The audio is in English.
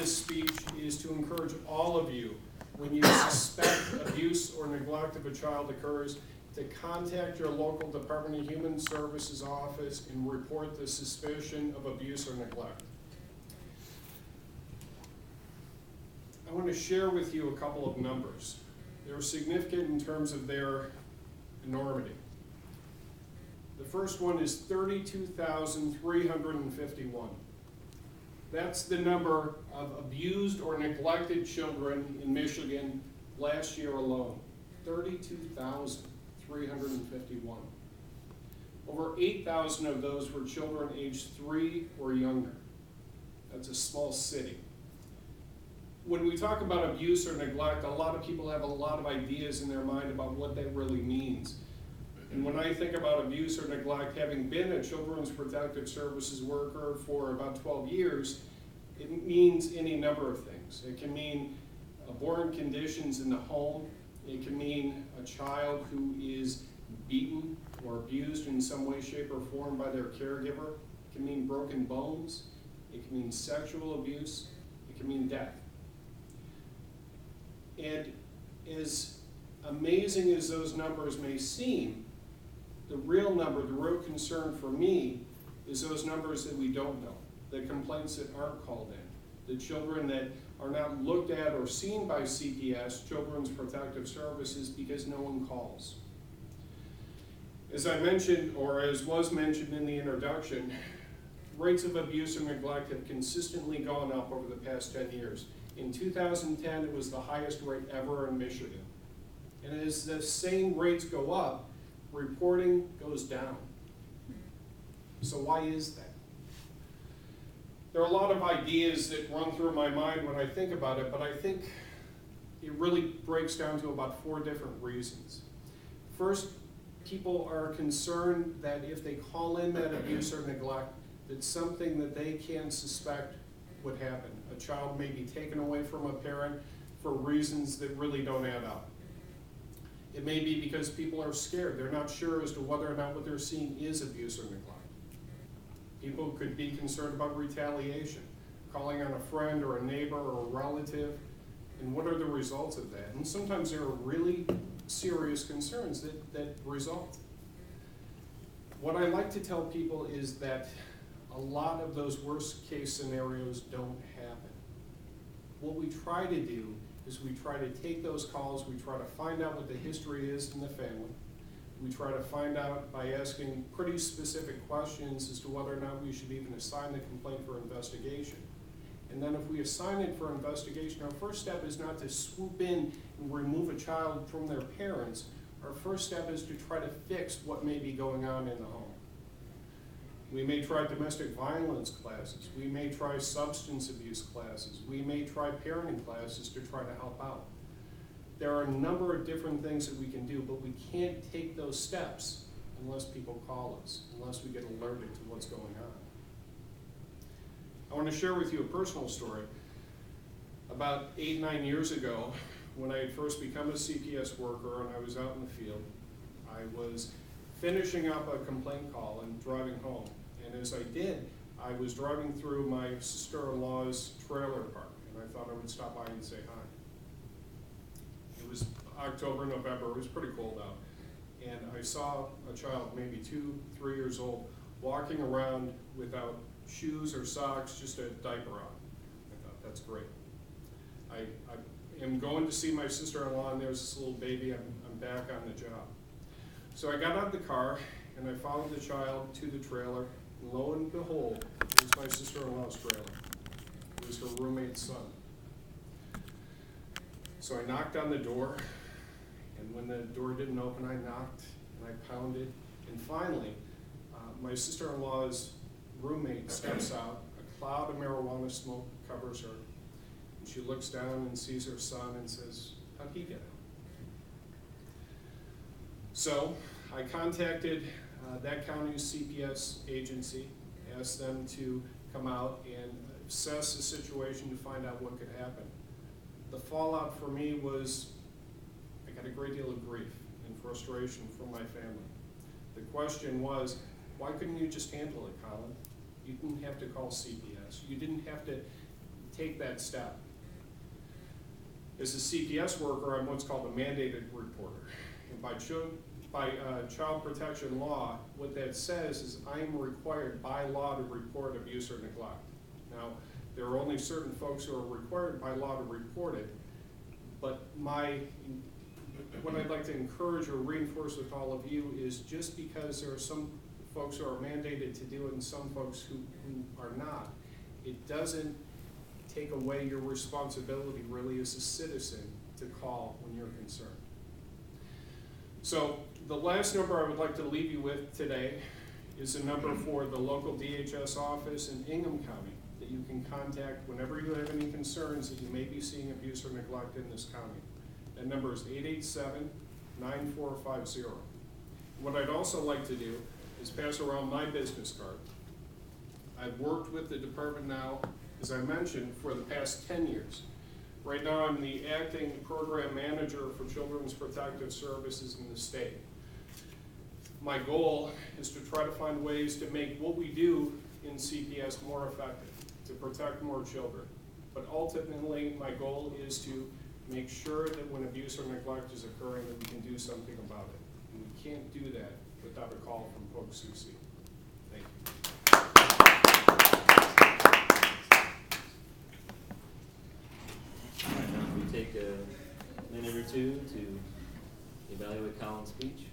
this speech is to encourage all of you, when you suspect abuse or neglect of a child occurs, to contact your local Department of Human Services office and report the suspicion of abuse or neglect. I want to share with you a couple of numbers. They're significant in terms of their enormity. The first one is 32,351. That's the number of abused or neglected children in Michigan last year alone. 32,351. Over 8,000 of those were children aged 3 or younger. That's a small city. When we talk about abuse or neglect, a lot of people have a lot of ideas in their mind about what that really means. And when I think about abuse or neglect, having been a Children's Protective Services worker for about 12 years, it means any number of things. It can mean abhorrent conditions in the home. It can mean a child who is beaten or abused in some way, shape, or form by their caregiver. It can mean broken bones. It can mean sexual abuse. It can mean death. And as amazing as those numbers may seem, the real number, the real concern for me is those numbers that we don't know, the complaints that aren't called in, the children that are not looked at or seen by CPS, Children's Protective Services, because no one calls. As I mentioned, or as was mentioned in the introduction, rates of abuse and neglect have consistently gone up over the past 10 years. In 2010, it was the highest rate ever in Michigan. And as the same rates go up, reporting goes down. So why is that? There are a lot of ideas that run through my mind when I think about it, but I think it really breaks down to about 4 different reasons. First, people are concerned that if they call in that abuse or neglect, that something that they can suspect would happen. A child may be taken away from a parent for reasons that really don't add up. It may be because people are scared. They're not sure as to whether or not what they're seeing is abuse or neglect. People could be concerned about retaliation, calling on a friend or a neighbor or a relative, and what are the results of that? And sometimes there are really serious concerns that result. What I like to tell people is that a lot of those worst case scenarios don't happen. What we try to do is we try to take those calls, we try to find out what the history is in the family. We try to find out by asking pretty specific questions as to whether or not we should even assign the complaint for investigation. And then if we assign it for investigation, our first step is not to swoop in and remove a child from their parents. Our first step is to try to fix what may be going on in the home. We may try domestic violence classes. We may try substance abuse classes. We may try parenting classes to try to help out. There are a number of different things that we can do, but we can't take those steps unless people call us, unless we get alerted to what's going on. I want to share with you a personal story. About 8, 9 years ago, when I had first become a CPS worker and I was out in the field, I was finishing up a complaint call and driving home. And as I did, I was driving through my sister-in-law's trailer park, and I thought I would stop by and say hi. It was October, November, it was pretty cold out. And I saw a child, maybe 2, 3 years old, walking around without shoes or socks, just a diaper on. I thought, that's great. I am going to see my sister-in-law, and there's this little baby, I'm back on the job. So I got out of the car, and I followed the child to the trailer, and lo and behold, it was my sister-in-law's trailer. It was her roommate's son. So I knocked on the door, and when the door didn't open, I knocked, and I pounded, and finally, my sister-in-law's roommate steps out, a cloud of marijuana smoke covers her, and she looks down and sees her son and says, how'd he get out? So I contacted that county's CPS agency, asked them to come out and assess the situation to find out what could happen. The fallout for me was I got a great deal of grief and frustration from my family. The question was, why couldn't you just handle it, Colin? You didn't have to call CPS. You didn't have to take that step. As a CPS worker, I'm what's called a mandated reporter. And by child protection law, what that says is I am required by law to report abuse or neglect. Now, there are only certain folks who are required by law to report it, but what I'd like to encourage or reinforce with all of you is just because there are some folks who are mandated to do it and some folks who are not, it doesn't take away your responsibility really as a citizen to call when you're concerned. So the last number I would like to leave you with today is a number for the local DHS office in Ingham County that you can contact whenever you have any concerns that you may be seeing abuse or neglect in this county. That number is 887-9450. What I'd also like to do is pass around my business card. I've worked with the department now, as I mentioned, for the past 10 years. Right now I'm the acting program manager for Children's Protective Services in the state. My goal is to try to find ways to make what we do in CPS more effective, to protect more children. But ultimately, my goal is to make sure that when abuse or neglect is occurring, that we can do something about it. And we can't do that without a call from folks who see. Thank you. All right, now if we take a minute or two to evaluate Colin's speech.